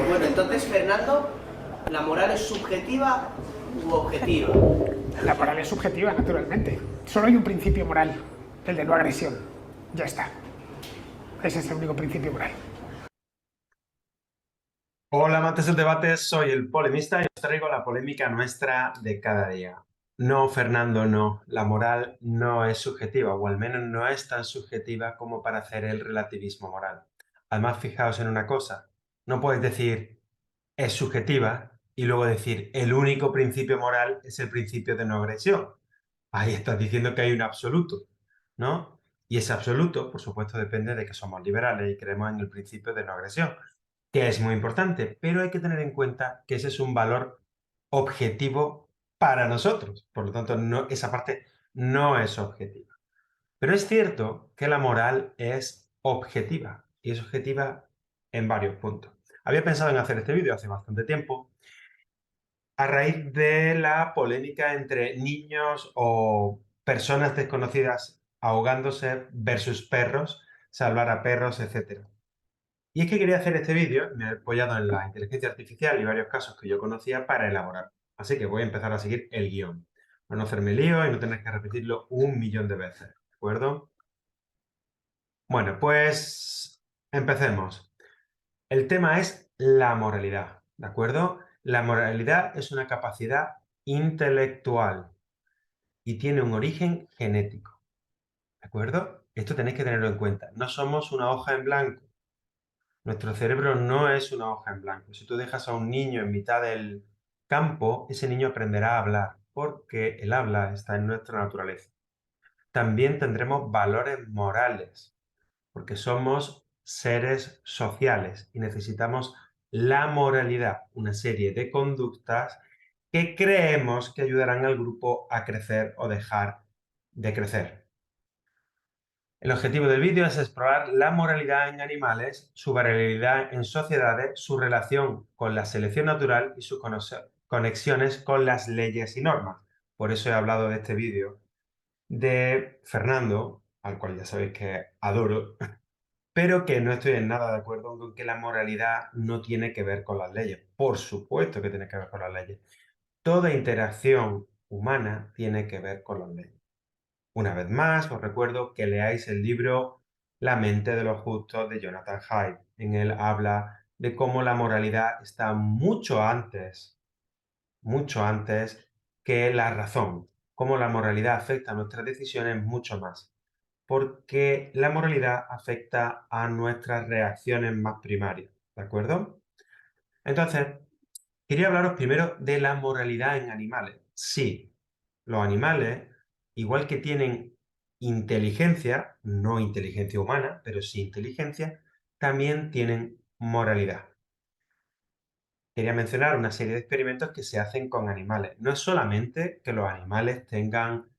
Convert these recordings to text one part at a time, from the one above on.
Bueno, entonces, Fernando, ¿la moral es subjetiva u objetiva? La moral es subjetiva, naturalmente. Solo hay un principio moral, el de no agresión. Ya está. Ese es el único principio moral. Hola amantes del debate, soy el polemista y os traigo la polémica nuestra de cada día. No, Fernando, no. La moral no es subjetiva, o al menos no es tan subjetiva como para hacer el relativismo moral. Además, fijaos en una cosa. No puedes decir es subjetiva y luego decir el único principio moral es el principio de no agresión. Ahí estás diciendo que hay un absoluto, ¿no? Y ese absoluto, por supuesto, depende de que somos liberales y creemos en el principio de no agresión, que es muy importante, pero hay que tener en cuenta que ese es un valor objetivo para nosotros. Por lo tanto, esa parte no es objetiva. Pero es cierto que la moral es objetiva, y es objetiva en varios puntos. Había pensado en hacer este vídeo hace bastante tiempo, a raíz de la polémica entre niños o personas desconocidas ahogándose versus perros, salvar a perros, etc. Y es que quería hacer este vídeo, me he apoyado en la inteligencia artificial y varios casos que yo conocía para elaborar. Así que voy a empezar a seguir el guión, para no hacerme lío y no tener que repetirlo 1.000.000 de veces, ¿de acuerdo? Bueno, pues empecemos. El tema es la moralidad, ¿de acuerdo? La moralidad es una capacidad intelectual y tiene un origen genético, ¿de acuerdo? Esto tenéis que tenerlo en cuenta. No somos una hoja en blanco. Nuestro cerebro no es una hoja en blanco. Si tú dejas a un niño en mitad del campo, ese niño aprenderá a hablar, porque el habla está en nuestra naturaleza. También tendremos valores morales, porque somos seres sociales y necesitamos la moralidad, una serie de conductas que creemos que ayudarán al grupo a crecer o dejar de crecer. El objetivo del vídeo es explorar la moralidad en animales, su variabilidad en sociedades, su relación con la selección natural y sus conexiones con las leyes y normas. Por eso he hablado de este vídeo de Fernando, al cual ya sabéis que adoro, pero que no estoy en nada de acuerdo con que la moralidad no tiene que ver con las leyes. Por supuesto que tiene que ver con las leyes. Toda interacción humana tiene que ver con las leyes. Una vez más, os recuerdo que leáis el libro La mente de los justos de Jonathan Haidt. En él habla de cómo la moralidad está mucho antes que la razón, cómo la moralidad afecta a nuestras decisiones mucho más, porque la moralidad afecta a nuestras reacciones más primarias, ¿de acuerdo? Entonces, quería hablaros primero de la moralidad en animales. Sí, los animales, igual que tienen inteligencia, no inteligencia humana, pero sí inteligencia, también tienen moralidad. Quería mencionar una serie de experimentos que se hacen con animales. No es solamente que los animales tengan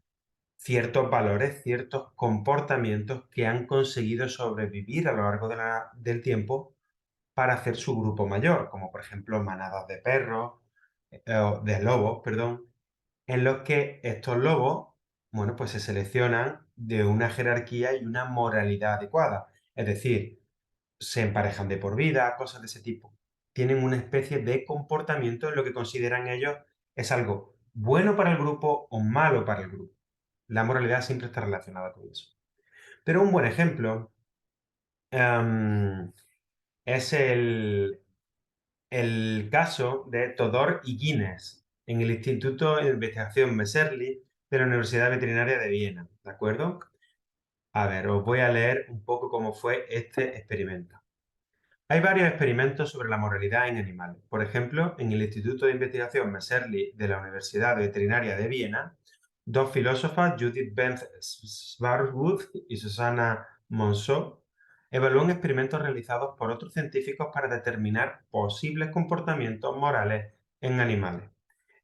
ciertos valores, ciertos comportamientos que han conseguido sobrevivir a lo largo del tiempo para hacer su grupo mayor, como por ejemplo manadas de perros, o de lobos, perdón, en los que estos lobos, bueno, pues se seleccionan de una jerarquía y una moralidad adecuada. Es decir, se emparejan de por vida, cosas de ese tipo. Tienen una especie de comportamiento en lo que consideran ellos es algo bueno para el grupo o malo para el grupo. La moralidad siempre está relacionada con eso. Pero un buen ejemplo es el caso de Todor y Guinness en el Instituto de Investigación Messerli de la Universidad Veterinaria de Viena, ¿de acuerdo? A ver, os voy a leer un poco cómo fue este experimento. Hay varios experimentos sobre la moralidad en animales. Por ejemplo, en el Instituto de Investigación Messerli de la Universidad Veterinaria de Viena, dos filósofas, Judith Bent Svartwood y Susana Monceau, evalúan experimentos realizados por otros científicos para determinar posibles comportamientos morales en animales.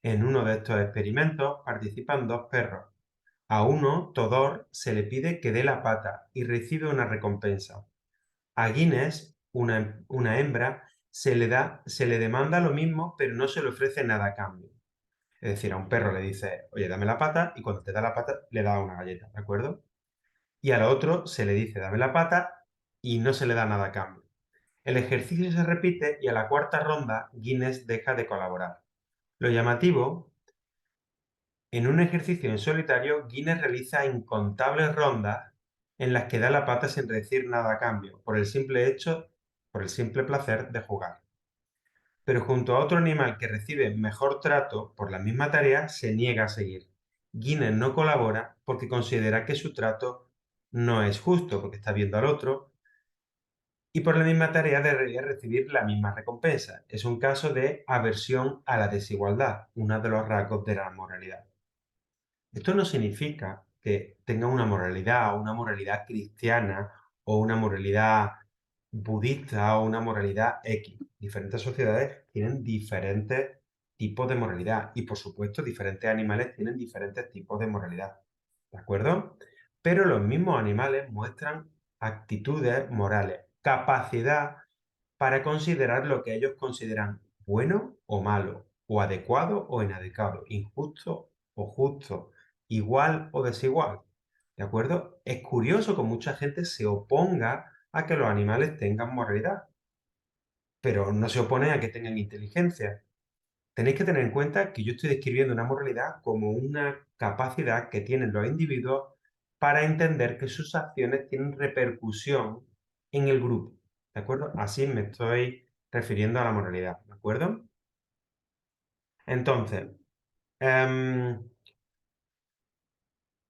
En uno de estos experimentos participan dos perros. A uno, Todor, se le pide que dé la pata y recibe una recompensa. A Guinness, una hembra, se le demanda lo mismo, pero no se le ofrece nada a cambio. Es decir, a un perro le dice, oye, dame la pata, y cuando te da la pata, le da una galleta, ¿de acuerdo? Y al otro se le dice, dame la pata, y no se le da nada a cambio. El ejercicio se repite y a la cuarta ronda Guinness deja de colaborar. Lo llamativo, en un ejercicio en solitario, Guinness realiza incontables rondas en las que da la pata sin decir nada a cambio, por el simple placer de jugar. Pero junto a otro animal que recibe mejor trato por la misma tarea, se niega a seguir. Guinness no colabora porque considera que su trato no es justo, porque está viendo al otro, y por la misma tarea debería recibir la misma recompensa. Es un caso de aversión a la desigualdad, uno de los rasgos de la moralidad. Esto no significa que tenga una moralidad cristiana o una moralidad budista o una moralidad X. Diferentes sociedades tienen diferentes tipos de moralidad y, por supuesto, diferentes animales tienen diferentes tipos de moralidad. ¿De acuerdo? Pero los mismos animales muestran actitudes morales, capacidad para considerar lo que ellos consideran bueno o malo, o adecuado o inadecuado, injusto o justo, igual o desigual. ¿De acuerdo? Es curioso que mucha gente se oponga a que los animales tengan moralidad, pero no se opone a que tengan inteligencia. Tenéis que tener en cuenta que yo estoy describiendo una moralidad como una capacidad que tienen los individuos para entender que sus acciones tienen repercusión en el grupo. ¿De acuerdo? Así me estoy refiriendo a la moralidad. ¿De acuerdo? Entonces, em,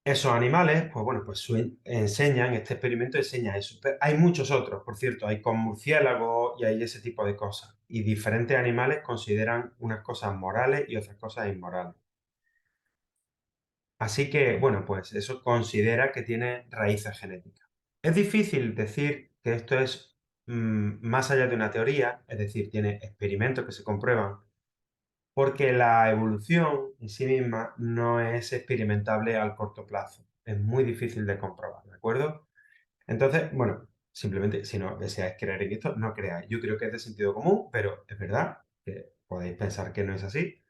esos animales, pues bueno, pues enseñan, este experimento enseña eso. Pero hay muchos otros, por cierto, hay con murciélagos y hay ese tipo de cosas. Y diferentes animales consideran unas cosas morales y otras cosas inmorales. Así que, bueno, pues eso considera que tiene raíces genéticas. Es difícil decir que esto es más allá de una teoría, es decir, tiene experimentos que se comprueban, porque la evolución en sí misma no es experimentable al corto plazo. Es muy difícil de comprobar, ¿de acuerdo? Entonces, bueno, simplemente si no deseáis creer en esto, no creáis. Yo creo que es de sentido común, pero es verdad que podéis pensar que no es así.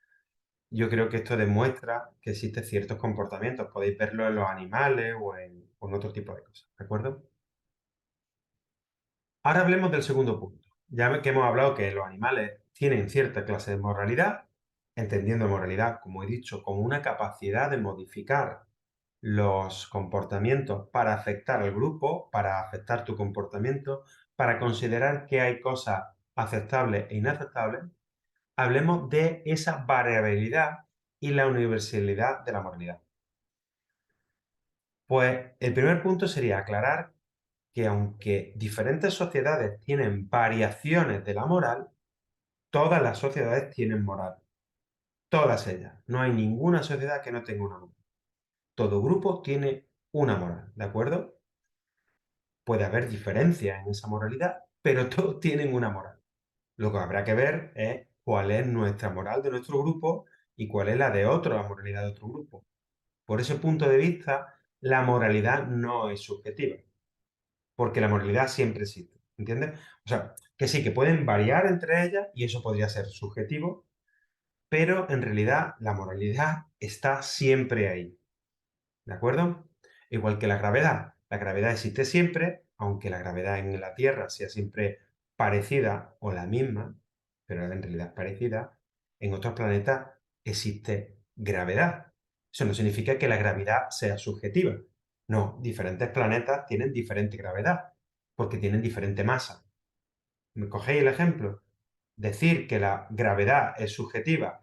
Yo creo que esto demuestra que existen ciertos comportamientos. Podéis verlo en los animales o en otro tipo de cosas, ¿de acuerdo? Ahora hablemos del segundo punto. Ya que hemos hablado que los animales tienen cierta clase de moralidad, entendiendo moralidad, como he dicho, como una capacidad de modificar los comportamientos para afectar al grupo, para afectar tu comportamiento, para considerar que hay cosas aceptables e inaceptables, hablemos de esa variabilidad y la universalidad de la moralidad. Pues el primer punto sería aclarar que aunque diferentes sociedades tienen variaciones de la moral, todas las sociedades tienen moral. Todas ellas. No hay ninguna sociedad que no tenga una moral. Todo grupo tiene una moral, ¿de acuerdo? Puede haber diferencias en esa moralidad, pero todos tienen una moral. Lo que habrá que ver es cuál es nuestra moral de nuestro grupo y cuál es la de otro, la moralidad de otro grupo. Por ese punto de vista, la moralidad no es subjetiva, porque la moralidad siempre existe, ¿entiendes? O sea, que sí, que pueden variar entre ellas y eso podría ser subjetivo, pero en realidad la moralidad está siempre ahí, ¿de acuerdo? Igual que la gravedad. La gravedad existe siempre, aunque la gravedad en la Tierra sea siempre parecida o la misma, pero en realidad es parecida, en otros planetas existe gravedad. Eso no significa que la gravedad sea subjetiva. No, diferentes planetas tienen diferente gravedad, porque tienen diferente masa. ¿Me cogéis el ejemplo? Decir que la gravedad es subjetiva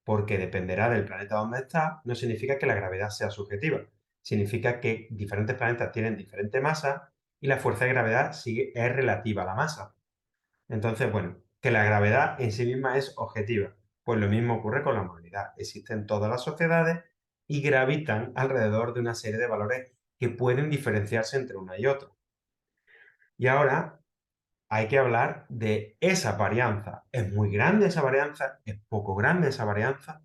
porque dependerá del planeta donde está, no significa que la gravedad sea subjetiva. Significa que diferentes planetas tienen diferente masa y la fuerza de gravedad es relativa a la masa. Entonces, bueno, que la gravedad en sí misma es objetiva. Pues lo mismo ocurre con la movilidad. Existen todas las sociedades y gravitan alrededor de una serie de valores que pueden diferenciarse entre una y otra. Y ahora hay que hablar de esa varianza. ¿Es muy grande esa varianza? ¿Es poco grande esa varianza?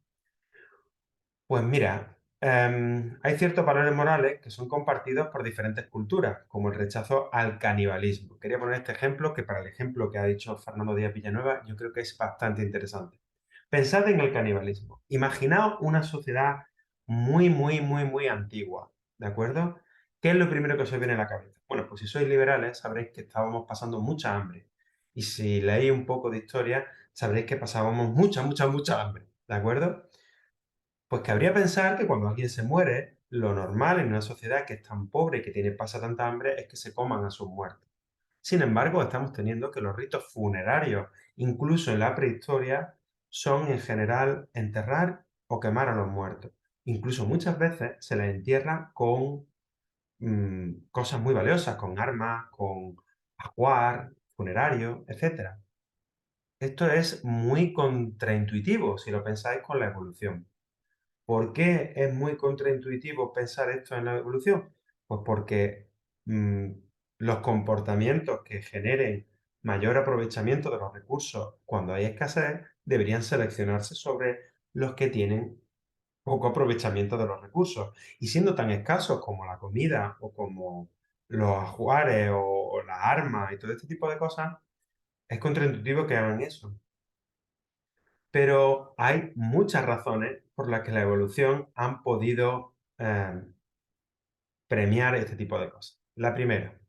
Pues mira, hay ciertos valores morales que son compartidos por diferentes culturas, como el rechazo al canibalismo. Quería poner este ejemplo, que para el ejemplo que ha dicho Fernando Díaz Villanueva, yo creo que es bastante interesante. Pensad en el canibalismo. Imaginaos una sociedad muy, muy, muy, muy antigua, ¿de acuerdo? ¿Qué es lo primero que os viene a la cabeza? Bueno, pues si sois liberales sabréis que estábamos pasando mucha hambre Y si leéis un poco de historia, sabréis que pasábamos mucha hambre, ¿de acuerdo? Pues cabría pensar que cuando alguien se muere, lo normal en una sociedad que es tan pobre y que pasa tanta hambre es que se coman a sus muertos. Sin embargo, estamos teniendo que los ritos funerarios, incluso en la prehistoria, son en general enterrar o quemar a los muertos. Incluso muchas veces se les entierra con cosas muy valiosas, con armas, con ajuar, funerario, etcétera. Esto es muy contraintuitivo si lo pensáis con la evolución. ¿Por qué es muy contraintuitivo pensar esto en la evolución? Pues porque mm, los comportamientos que generen mayor aprovechamiento de los recursos cuando hay escasez deberían seleccionarse sobre los que tienen poco aprovechamiento de los recursos. Y siendo tan escasos como la comida o como los ajuares o las armas y todo este tipo de cosas, es contraintuitivo que hagan eso. Pero hay muchas razones por las que la evolución han podido premiar este tipo de cosas. La primera,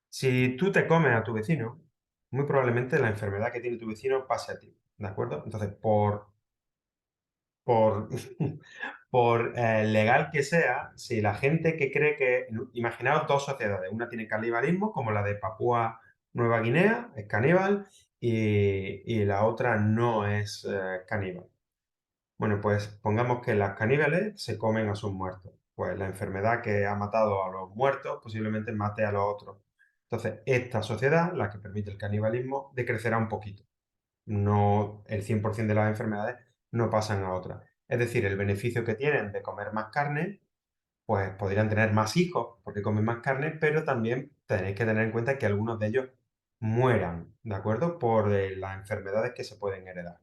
si tú te comes a tu vecino, muy probablemente la enfermedad que tiene tu vecino pase a ti, ¿de acuerdo? Entonces, por, por legal que sea, si la gente que cree que... Imaginaos dos sociedades, una tiene canibalismo, como la de Papúa Nueva Guinea, es caníbal, y la otra no es caníbal. Bueno, pues pongamos que las caníbales se comen a sus muertos. Pues la enfermedad que ha matado a los muertos posiblemente mate a los otros. Entonces, esta sociedad, la que permite el canibalismo, decrecerá un poquito. No el 100% de las enfermedades no pasan a otras. Es decir, el beneficio que tienen de comer más carne, pues podrían tener más hijos porque comen más carne, pero también tenéis que tener en cuenta que algunos de ellos mueran, ¿de acuerdo? Por las enfermedades que se pueden heredar.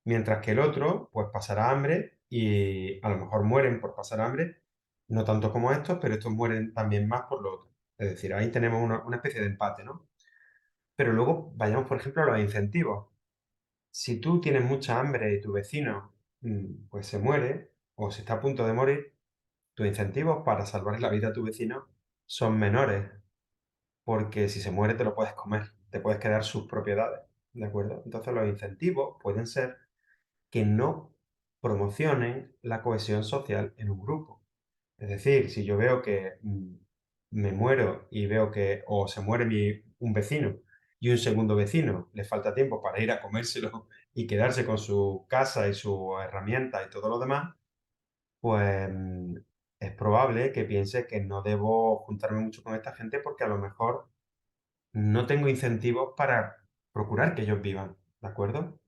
Mientras que el otro, pues pasará hambre y a lo mejor mueren por pasar hambre, no tanto como estos, pero estos mueren también más por lo otro. Es decir, ahí tenemos una especie de empate, ¿no? Pero luego vayamos, por ejemplo, a los incentivos. Si tú tienes mucha hambre y tu vecino, pues se muere o se está a punto de morir, tus incentivos para salvar la vida a tu vecino son menores, porque si se muere te lo puedes comer, te puedes quedar sus propiedades, ¿de acuerdo? Entonces los incentivos pueden ser que no promocionen la cohesión social en un grupo. Es decir, si yo veo que me muero y veo que o se muere un vecino y un segundo vecino le falta tiempo para ir a comérselo y quedarse con su casa y su herramienta y todo lo demás, pues es probable que piense que no debo juntarme mucho con esta gente porque a lo mejor no tengo incentivos para procurar que ellos vivan, ¿de acuerdo?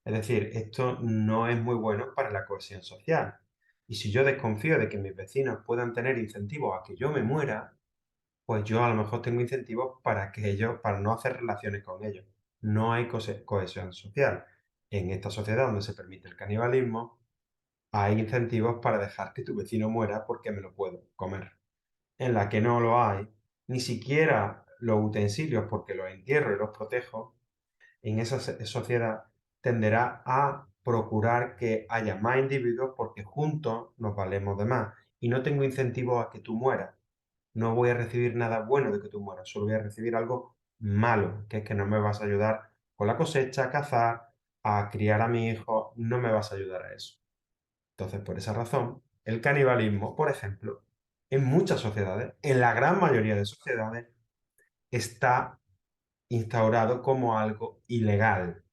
Es decir, esto no es muy bueno para la cohesión social. Y si yo desconfío de que mis vecinos puedan tener incentivos a que yo me muera, pues yo a lo mejor tengo incentivos para que ellos, para no hacer relaciones con ellos. No hay cohesión social. En esta sociedad donde se permite el canibalismo, hay incentivos para dejar que tu vecino muera porque me lo puedo comer. En la que no lo hay, ni siquiera los utensilios porque los entierro y los protejo, en esa sociedad tenderá a procurar que haya más individuos porque juntos nos valemos de más. Y no tengo incentivos a que tú mueras. No voy a recibir nada bueno de que tú mueras, solo voy a recibir algo malo, que es que no me vas a ayudar con la cosecha, a cazar, a criar a mi hijo, no me vas a ayudar a eso. Entonces, por esa razón, el canibalismo, por ejemplo, en muchas sociedades, en la gran mayoría de sociedades, está instaurado como algo ilegal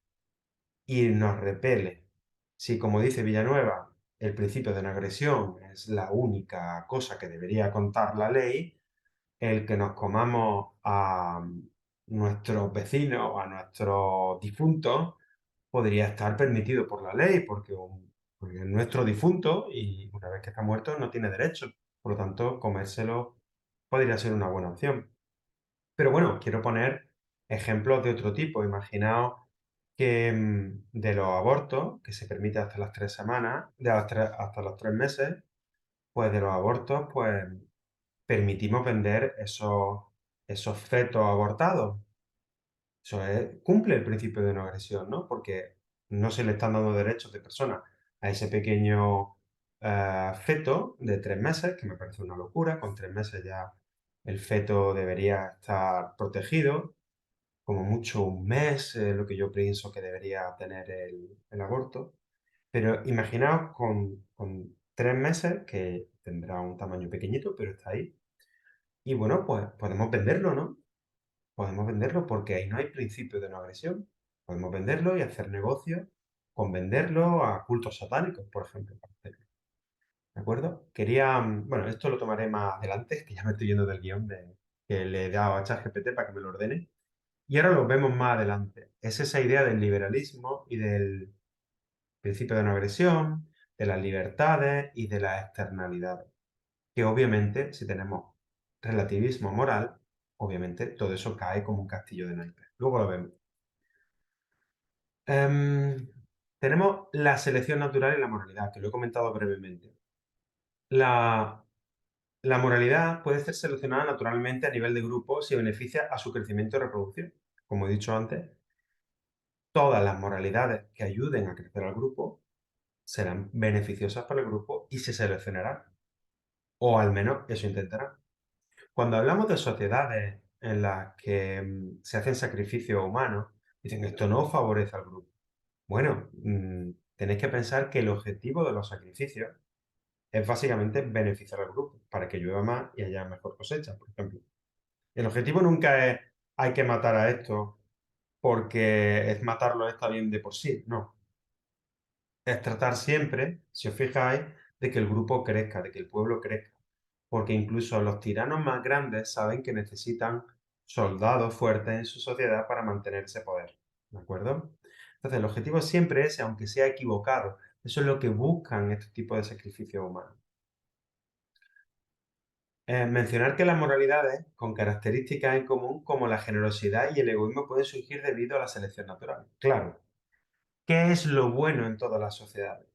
y nos repele. Si, como dice Villanueva, el principio de no agresión es la única cosa que debería contar la ley, el que nos comamos a nuestros vecinos, a nuestros difuntos, podría estar permitido por la ley, porque es nuestro difunto y una vez que está muerto no tiene derecho. Por lo tanto, comérselo podría ser una buena opción. Pero bueno, quiero poner ejemplos de otro tipo. Imaginaos que de los abortos, que se permite hasta las 3 semanas, hasta los 3 meses, pues de los abortos, pues permitimos vender esos fetos abortados. Cumple el principio de no agresión, ¿no? Porque no se le están dando derechos de persona a ese pequeño feto de 3 meses, que me parece una locura. Con 3 meses ya el feto debería estar protegido como mucho un mes, lo que yo pienso que debería tener el aborto. Pero imaginaos con 3 meses, que tendrá un tamaño pequeñito, pero está ahí. Y bueno, pues podemos venderlo, ¿no? Podemos venderlo porque ahí no hay principio de no agresión. Podemos venderlo y hacer negocios con venderlo a cultos satánicos, por ejemplo, para hacerlo. ¿De acuerdo? Bueno, esto lo tomaré más adelante, que ya me estoy yendo del guión que le he dado a ChatGPT para que me lo ordene. Y ahora lo vemos más adelante. Es esa idea del liberalismo y del principio de no agresión, de las libertades y de las externalidades. Que obviamente, si tenemos relativismo moral, obviamente todo eso cae como un castillo de naipes. Luego lo vemos. Tenemos la selección natural y la moralidad, que lo he comentado brevemente. La, la moralidad puede ser seleccionada naturalmente a nivel de grupo si beneficia a su crecimiento y reproducción. Como he dicho antes, todas las moralidades que ayuden a crecer al grupo serán beneficiosas para el grupo y se seleccionarán. O al menos eso intentarán. Cuando hablamos de sociedades en las que se hacen sacrificios humanos, dicen esto no favorece al grupo. Bueno, tenéis que pensar que el objetivo de los sacrificios es básicamente beneficiar al grupo, para que llueva más y haya mejor cosecha, por ejemplo. El objetivo nunca es hay que matar a esto porque es matarlo está bien de por sí, no. Es tratar siempre, si os fijáis, de que el grupo crezca, de que el pueblo crezca. Porque incluso los tiranos más grandes saben que necesitan soldados fuertes en su sociedad para mantener ese poder. ¿De acuerdo? Entonces, el objetivo siempre es, aunque sea equivocado, eso es lo que buscan este tipo de sacrificios humanos. Mencionar que las moralidades, con características en común como la generosidad y el egoísmo, pueden surgir debido a la selección natural. Claro, ¿qué es lo bueno en todas las sociedades?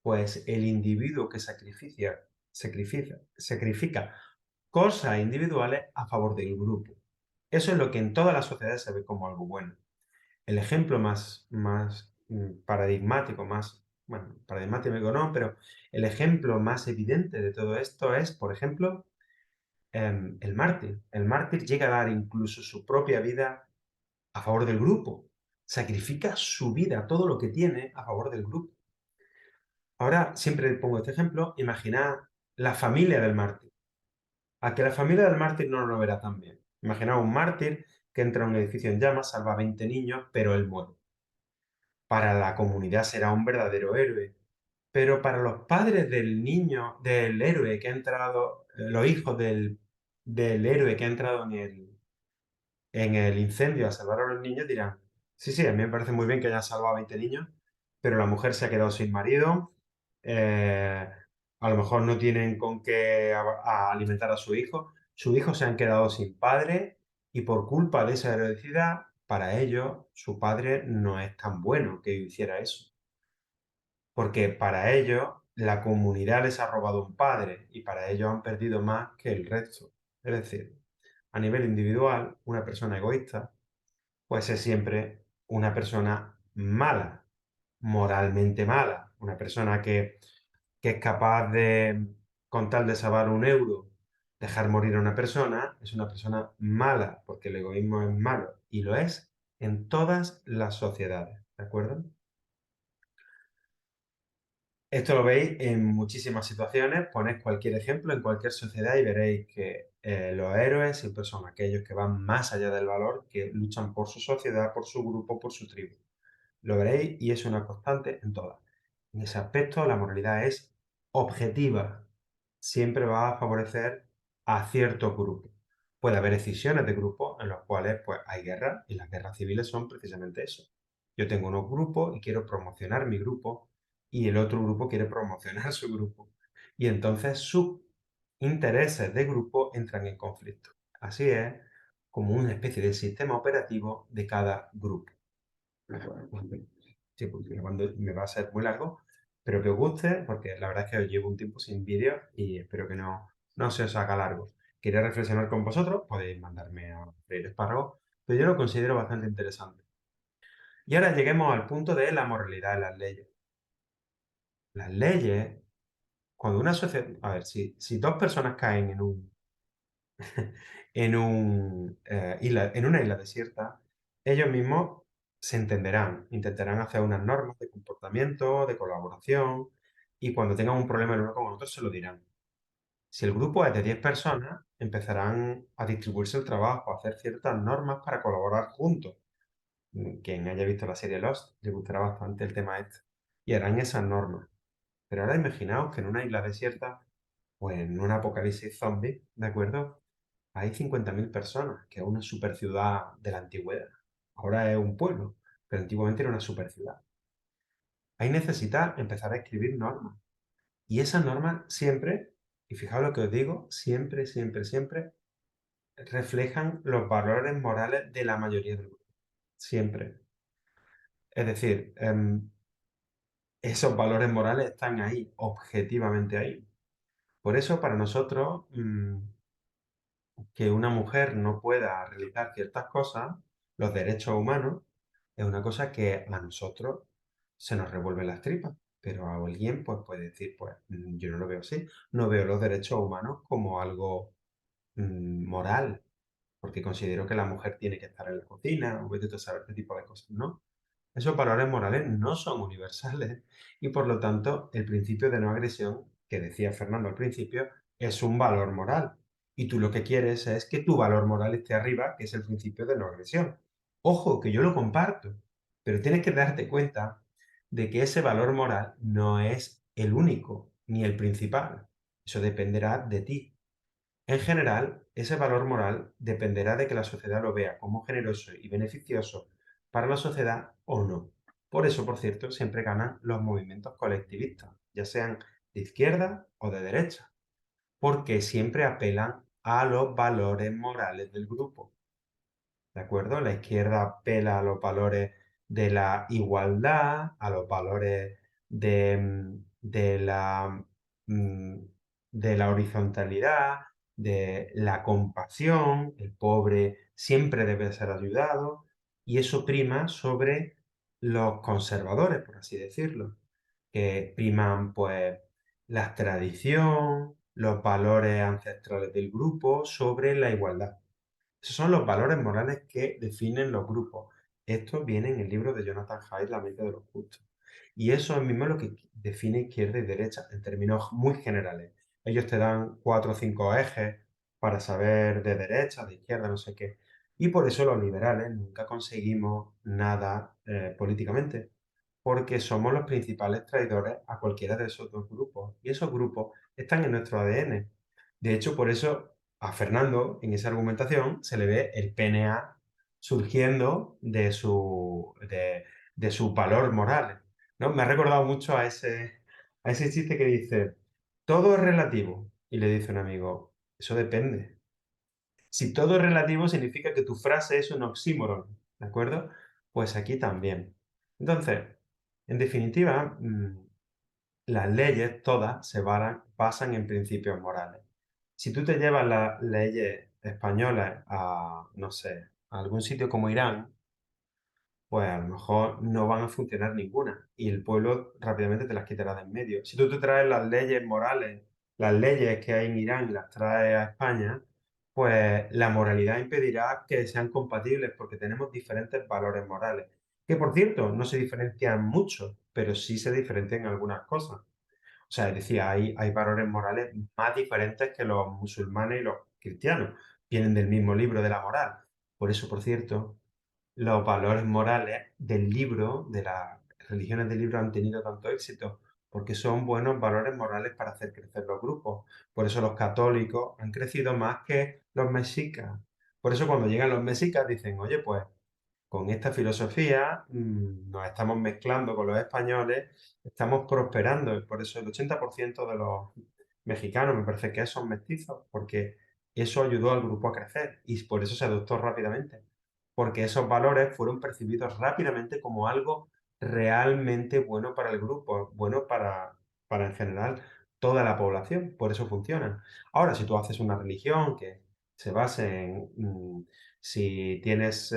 Pues el individuo que sacrifica cosas individuales a favor del grupo. Eso es lo que en todas las sociedades se ve como algo bueno. El ejemplo más paradigmático, bueno, paradigmático no, pero el ejemplo más evidente de todo esto es, por ejemplo, el mártir. El mártir llega a dar incluso su propia vida a favor del grupo. Sacrifica su vida, todo lo que tiene, a favor del grupo. Ahora, siempre pongo este ejemplo, imaginad la familia del mártir. A que la familia del mártir no lo verá tan bien. Imaginaos un mártir que entra a un edificio en llamas, salva a 20 niños, pero él muere. Para la comunidad será un verdadero héroe. Pero para los padres del niño, del héroe que ha entrado, los hijos del héroe que ha entrado en el incendio a salvar a los niños, dirán, sí, sí, a mí me parece muy bien que haya salvado a 20 niños, pero la mujer se ha quedado sin marido, eh, a lo mejor no tienen con qué alimentar a sus hijos se han quedado sin padre y por culpa de esa heroicidad, para ellos su padre no es tan bueno que hiciera eso, porque para ellos la comunidad les ha robado un padre y para ellos han perdido más que el resto. Es decir, a nivel individual, una persona egoísta pues es siempre una persona mala, moralmente mala, una persona que es capaz de, con tal de salvar un euro, dejar morir a una persona, es una persona mala, porque el egoísmo es malo, y lo es en todas las sociedades, ¿de acuerdo? Esto lo veis en muchísimas situaciones, ponéis cualquier ejemplo en cualquier sociedad y veréis que los héroes siempre son aquellos que van más allá del valor, que luchan por su sociedad, por su grupo, por su tribu. Lo veréis y es una constante en todas. En ese aspecto, la moralidad es objetiva. Siempre va a favorecer a ciertos grupos. Puede haber decisiones de grupos en los cuales pues, hay guerras y las guerras civiles son precisamente eso. Yo tengo unos grupos y quiero promocionar mi grupo y el otro grupo quiere promocionar su grupo. Y entonces sus intereses de grupo entran en conflicto. Así es como una especie de sistema operativo de cada grupo. Sí, porque grabando me va a ser muy largo, pero que os guste, porque la verdad es que os llevo un tiempo sin vídeo y espero que no se os haga largo. Quería reflexionar con vosotros, podéis mandarme a freír espárragos, pero yo lo considero bastante interesante. Y ahora lleguemos al punto de la moralidad de las leyes. Las leyes, cuando una sociedad, a ver, si dos personas caen en una isla desierta, ellos mismos se entenderán, intentarán hacer unas normas de comportamiento, de colaboración, y cuando tengan un problema el uno con el otro se lo dirán. Si el grupo es de 10 personas, empezarán a distribuirse el trabajo, a hacer ciertas normas para colaborar juntos. Quien haya visto la serie Lost le gustará bastante el tema este. Y harán esas normas. Pero ahora imaginaos que en una isla desierta o en un apocalipsis zombie, ¿de acuerdo? Hay 50.000 personas, que es una superciudad de la antigüedad. Ahora es un pueblo, pero antiguamente era una superciudad. Ahí necesitas empezar a escribir normas. Y esas normas siempre, y fijaos lo que os digo, siempre, siempre, siempre reflejan los valores morales de la mayoría del grupo. Siempre. Es decir, esos valores morales están ahí, objetivamente ahí. Por eso, para nosotros, que una mujer no pueda realizar ciertas cosas, los derechos humanos, es una cosa que a nosotros se nos revuelven las tripas. Pero a alguien pues, puede decir, pues yo no lo veo así. No veo los derechos humanos como algo moral, porque considero que la mujer tiene que estar en la cocina, o vete tú a saber este tipo de cosas, ¿no? Esos valores morales no son universales y por lo tanto el principio de no agresión que decía Fernando al principio es un valor moral y tú lo que quieres es que tu valor moral esté arriba, que es el principio de no agresión. Ojo, que yo lo comparto, pero tienes que darte cuenta de que ese valor moral no es el único ni el principal. Eso dependerá de ti. En general, ese valor moral dependerá de que la sociedad lo vea como generoso y beneficioso para la sociedad o no. Por eso, por cierto, siempre ganan los movimientos colectivistas, ya sean de izquierda o de derecha, porque siempre apelan a los valores morales del grupo. ¿De acuerdo? La izquierda apela a los valores de la igualdad, a los valores de, mm, de la horizontalidad, de la compasión, el pobre siempre debe ser ayudado, y eso prima sobre los conservadores, por así decirlo, que priman pues la tradición, los valores ancestrales del grupo sobre la igualdad. Esos son los valores morales que definen los grupos. Esto viene en el libro de Jonathan Haidt, La mente de los justos. Y eso mismo es lo que define izquierda y derecha en términos muy generales. Ellos te dan 4 o 5 ejes para saber de derecha, de izquierda, no sé qué. Y por eso los liberales nunca conseguimos nada políticamente, porque somos los principales traidores a cualquiera de esos dos grupos. Y esos grupos están en nuestro ADN. De hecho, por eso a Fernando, en esa argumentación, se le ve el PNA surgiendo de sus valores morales, ¿no? Me ha recordado mucho a ese chiste que dice, todo es relativo. Y le dice un amigo, eso depende. Si todo es relativo, significa que tu frase es un oxímoron, ¿de acuerdo? Pues aquí también. Entonces, en definitiva, las leyes todas basan en principios morales. Si tú te llevas las leyes españolas a, no sé, a algún sitio como Irán, pues a lo mejor no van a funcionar ninguna y el pueblo rápidamente te las quitará de en medio. Si tú te traes las leyes morales, las leyes que hay en Irán y las traes a España, pues la moralidad impedirá que sean compatibles porque tenemos diferentes valores morales, que por cierto no se diferencian mucho, pero sí se diferencian en algunas cosas. O sea, es decir, hay valores morales más diferentes que los musulmanes y los cristianos. Vienen del mismo libro de la moral. Por eso, por cierto, los valores morales del libro, de las religiones del libro han tenido tanto éxito, porque son buenos valores morales para hacer crecer los grupos. Por eso los católicos han crecido más que los mexicas. Por eso cuando llegan los mexicas dicen, oye, pues con esta filosofía nos estamos mezclando con los españoles, estamos prosperando. Y por eso el 80% de los mexicanos me parece que son mestizos, porque eso ayudó al grupo a crecer y por eso se adoptó rápidamente. Porque esos valores fueron percibidos rápidamente como algo realmente bueno para el grupo, bueno para en general toda la población. Por eso funcionan. Ahora, si tú haces una religión que se base en si eres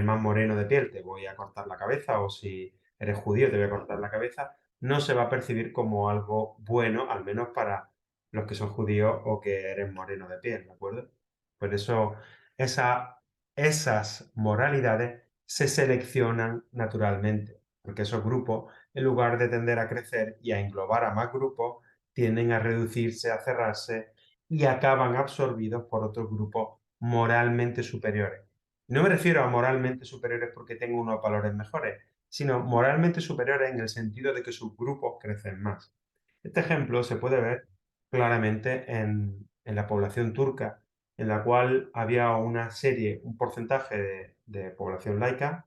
más moreno de piel, te voy a cortar la cabeza, o si eres judío, te voy a cortar la cabeza, no se va a percibir como algo bueno, al menos para los que son judíos o que eres moreno de piel, ¿de acuerdo? Por eso, esa esas moralidades se seleccionan naturalmente, porque esos grupos, en lugar de tender a crecer y a englobar a más grupos, tienden a reducirse, a cerrarse y acaban absorbidos por otros grupos moralmente superiores. No me refiero a moralmente superiores porque tengan unos valores mejores, sino moralmente superiores en el sentido de que sus grupos crecen más. Este ejemplo se puede ver claramente en la población turca, en la cual había una serie, un porcentaje de población laica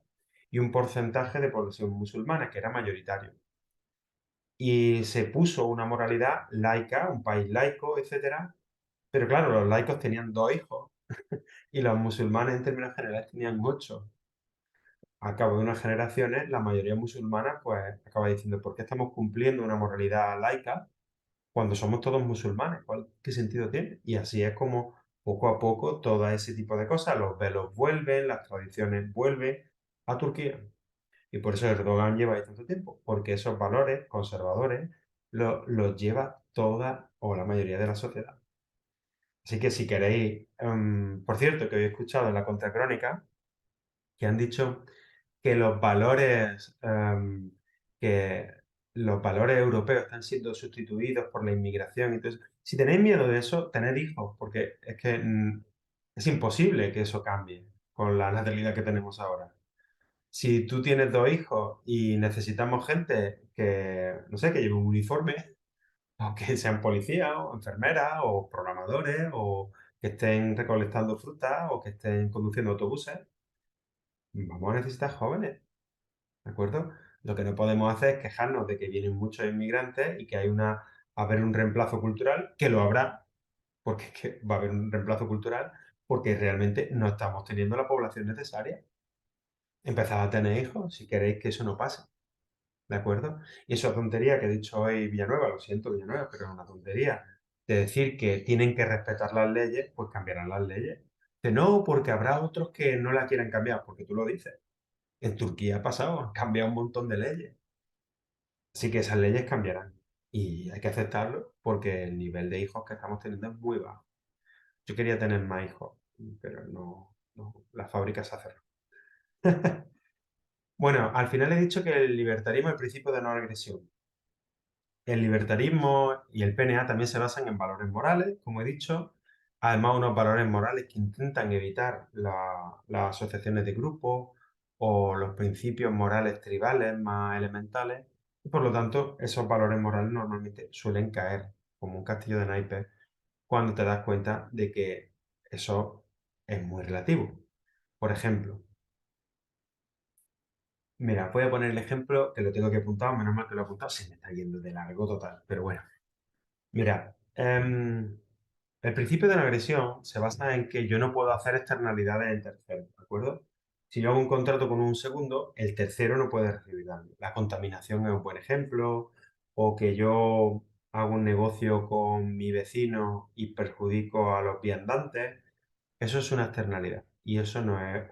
y un porcentaje de población musulmana, que era mayoritario. Y se puso una moralidad laica, un país laico, etcétera, pero claro, los laicos tenían 2 hijos y los musulmanes en términos generales tenían 8. A cabo de unas generaciones, la mayoría musulmana pues acaba diciendo, ¿por qué estamos cumpliendo una moralidad laica cuando somos todos musulmanes? ¿Qué sentido tiene? Y así es como poco a poco todo ese tipo de cosas, los velos vuelven, las tradiciones vuelven a Turquía. Y por eso Erdogan lleva ahí tanto tiempo, porque esos valores conservadores los lleva toda o la mayoría de la sociedad. Así que si queréis, por cierto, que hoy he escuchado en la Contracrónica que han dicho que que los valores europeos están siendo sustituidos por la inmigración. Entonces, si tenéis miedo de eso, tened hijos, porque es que es imposible que eso cambie con la natalidad que tenemos ahora. Si tú tienes 2 hijos y necesitamos gente que, no sé, que lleve un uniforme, o que sean policías, o enfermeras, o programadores, o que estén recolectando frutas, o que estén conduciendo autobuses, vamos a necesitar jóvenes. ¿De acuerdo? Lo que no podemos hacer es quejarnos de que vienen muchos inmigrantes y que va a haber un reemplazo cultural, que lo habrá, porque es que va a haber un reemplazo cultural, porque realmente no estamos teniendo la población necesaria. Empezad a tener hijos si queréis que eso no pase, ¿de acuerdo? Y esa tontería que ha dicho hoy Villanueva, lo siento Villanueva, pero es una tontería, de decir que tienen que respetar las leyes, pues cambiarán las leyes. Que no, porque habrá otros que no la quieran cambiar, porque tú lo dices. En Turquía ha pasado, han cambiado un montón de leyes. Así que esas leyes cambiarán y hay que aceptarlo porque el nivel de hijos que estamos teniendo es muy bajo. Yo quería tener más hijos, pero no, la fábrica se ha cerrado. Bueno, al final he dicho que el libertarismo es el principio de no agresión. El libertarismo y el PNA también se basan en valores morales, como he dicho, además unos valores morales que intentan evitar las asociaciones de grupos o los principios morales tribales más elementales, y por lo tanto esos valores morales normalmente suelen caer como un castillo de naipes cuando te das cuenta de que eso es muy relativo. Por ejemplo, mira, voy a poner el ejemplo que lo tengo que apuntar, menos mal que lo he apuntado, se me está yendo de largo total, pero bueno. Mira, el principio de la agresión se basa en que yo no puedo hacer externalidades en terceros, ¿de acuerdo? Si yo hago un contrato con un segundo, el tercero no puede recibir daño. La contaminación es un buen ejemplo, o que yo hago un negocio con mi vecino y perjudico a los viandantes, eso es una externalidad y eso no es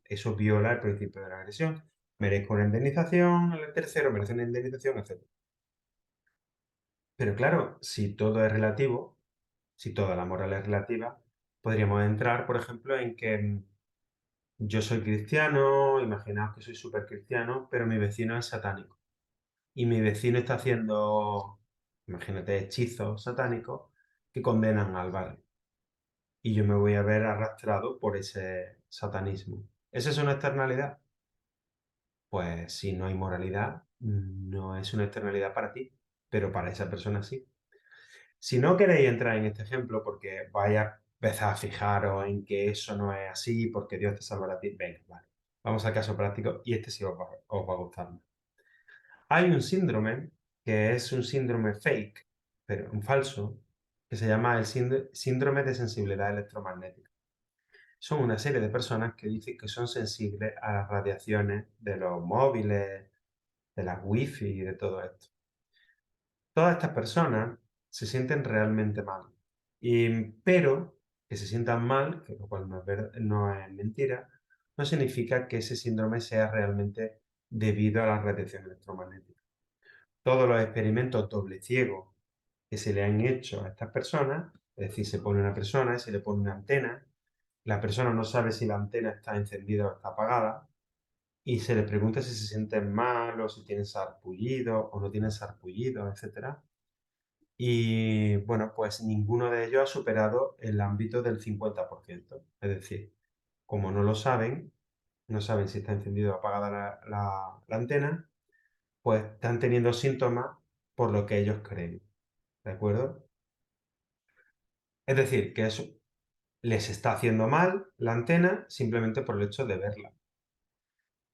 eso viola el principio de la agresión. Merezco una indemnización, el tercero merece una indemnización, etc. Pero claro, si todo es relativo, si toda la moral es relativa, podríamos entrar, por ejemplo, en que yo soy cristiano, imaginaos que soy súper cristiano, pero mi vecino es satánico. Y mi vecino está haciendo, imagínate, hechizos satánicos que condenan al barrio. Y yo me voy a ver arrastrado por ese satanismo. ¿Esa es una externalidad? Pues si no hay moralidad, no es una externalidad para ti, pero para esa persona sí. Si no queréis entrar en este ejemplo porque vais a empezar a fijaros en que eso no es así, porque Dios te salvará a ti, venga, vale. Vamos al caso práctico y este sí os va a gustar más. Hay un síndrome que es un síndrome fake, pero un falso, que se llama el síndrome de sensibilidad electromagnética. Son una serie de personas que dicen que son sensibles a las radiaciones de los móviles, de las wifi y de todo esto. Todas estas personas se sienten realmente mal. Pero que se sientan mal, que lo cual no es mentira, no significa que ese síndrome sea realmente debido a la radiación electromagnética. Todos los experimentos doble ciegos que se le han hecho a estas personas, es decir, se pone una persona y se le pone una antena, la persona no sabe si la antena está encendida o está apagada y se les pregunta si se sienten mal o si tienen sarpullido o no tienen sarpullido, etc. Y bueno, pues ninguno de ellos ha superado el ámbito del 50%. Es decir, como no lo saben, no saben si está encendida o apagada la antena, pues están teniendo síntomas por lo que ellos creen. ¿De acuerdo? Es decir, que eso les está haciendo mal la antena simplemente por el hecho de verla.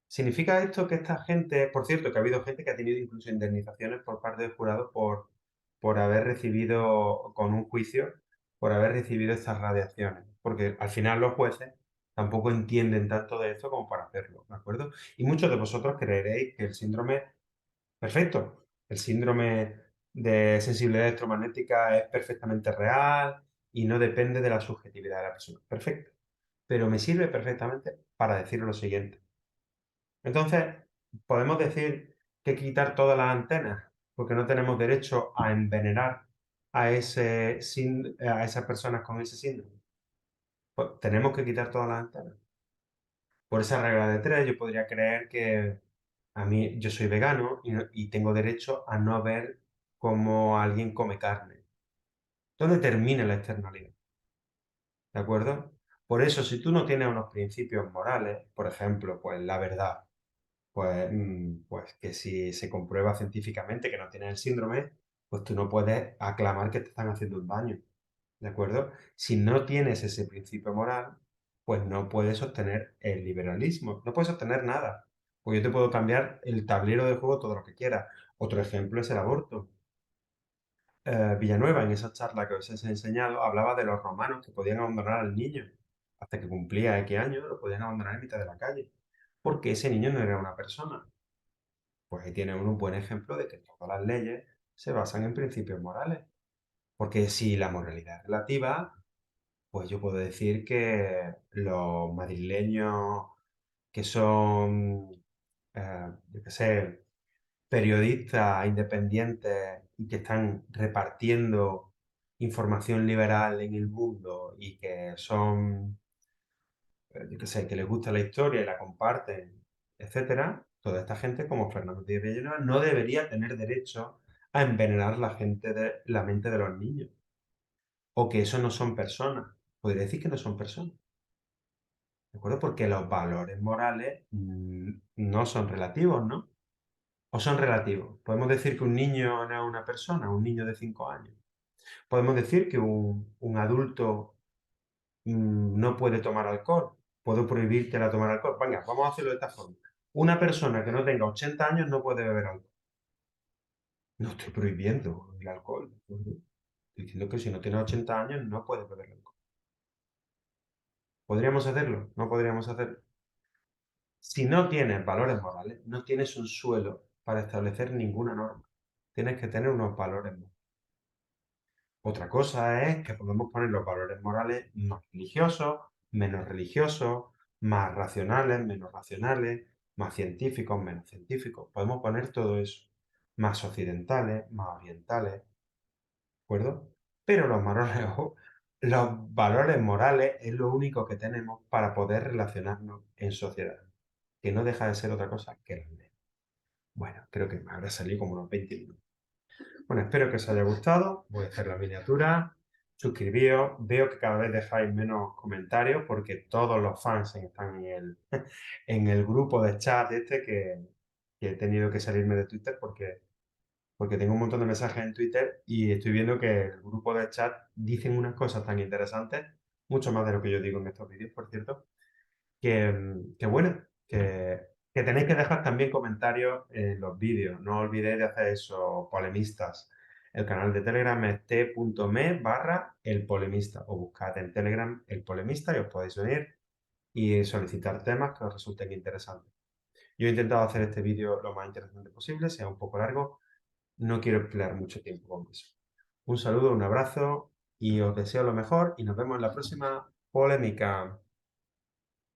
¿Significa esto que esta gente, por cierto, que ha habido gente que ha tenido incluso indemnizaciones por parte del jurado por haber recibido, con un juicio, por haber recibido estas radiaciones? Porque al final los jueces tampoco entienden tanto de esto como para hacerlo, ¿de acuerdo? Y muchos de vosotros creeréis que el síndrome, perfecto, el síndrome de sensibilidad electromagnética es perfectamente real y no depende de la subjetividad de la persona. Perfecto. Pero me sirve perfectamente para decir lo siguiente. Entonces, podemos decir que quitar todas las antenas, porque no tenemos derecho a envenenar a esas personas con ese síndrome. Pues tenemos que quitar todas las antenas. Por esa regla de tres, yo podría creer que a mí, yo soy vegano y tengo derecho a no ver cómo alguien come carne. ¿Dónde termina la externalidad? ¿De acuerdo? Por eso, si tú no tienes unos principios morales, por ejemplo, pues la verdad, pues que si se comprueba científicamente que no tienes el síndrome, pues tú no puedes aclamar que te están haciendo un daño, ¿de acuerdo? Si no tienes ese principio moral, pues no puedes sostener el liberalismo, no puedes sostener nada, pues yo te puedo cambiar el tablero de juego todo lo que quieras. Otro ejemplo es el aborto. Villanueva, en esa charla que os he enseñado, hablaba de los romanos que podían abandonar al niño hasta que cumplía X años, lo podían abandonar en mitad de la calle, porque ese niño no era una persona. Pues ahí tiene uno un buen ejemplo de que todas las leyes se basan en principios morales. Porque si la moralidad es relativa, pues yo puedo decir que los madrileños que son, yo qué sé, periodistas independientes y que están repartiendo información liberal en el mundo y que son, yo qué sé, que les gusta la historia y la comparten, etcétera, toda esta gente, como Fernando Díaz de Villanueva, no debería tener derecho a envenenar la mente de los niños. O que eso no son personas. Podría decir que no son personas. ¿De acuerdo? Porque los valores morales no son relativos, ¿no? ¿O son relativos? Podemos decir que un niño no es una persona, un niño de 5 años. Podemos decir que un adulto no puede tomar alcohol. Puedo prohibirte la tomar alcohol. Venga, vamos a hacerlo de esta forma. Una persona que no tenga 80 años no puede beber alcohol. No estoy prohibiendo el alcohol. Estoy diciendo que si no tienes 80 años no puedes beber alcohol. ¿Podríamos hacerlo? No podríamos hacerlo. Si no tienes valores morales, no tienes un suelo para establecer ninguna norma. Tienes que tener unos valores morales. Otra cosa es que podemos poner los valores morales más religiosos, más racionales, menos racionales, más científicos, menos científicos. Podemos poner todo eso. Más occidentales, más orientales, ¿de acuerdo? Pero los valores morales es lo único que tenemos para poder relacionarnos en sociedad, que no deja de ser otra cosa que la ley. Bueno, creo que me habrá salido como unos 20 minutos. Bueno, espero que os haya gustado. Voy a hacer la miniatura. Suscribíos. Veo que cada vez dejáis menos comentarios porque todos los fans están en el grupo de chat este que he tenido que salirme de Twitter porque tengo un montón de mensajes en Twitter y estoy viendo que el grupo de chat dicen unas cosas tan interesantes, mucho más de lo que yo digo en estos vídeos, por cierto, que bueno, que tenéis que dejar también comentarios en los vídeos. No olvidéis de hacer eso, polemistas. El canal de Telegram es t.me/elpolemista o buscad en Telegram el polemista y os podéis unir y solicitar temas que os resulten interesantes. Yo he intentado hacer este vídeo lo más interesante posible, sea un poco largo. No quiero emplear mucho tiempo con eso. Un saludo, un abrazo y os deseo lo mejor y nos vemos en la próxima polémica.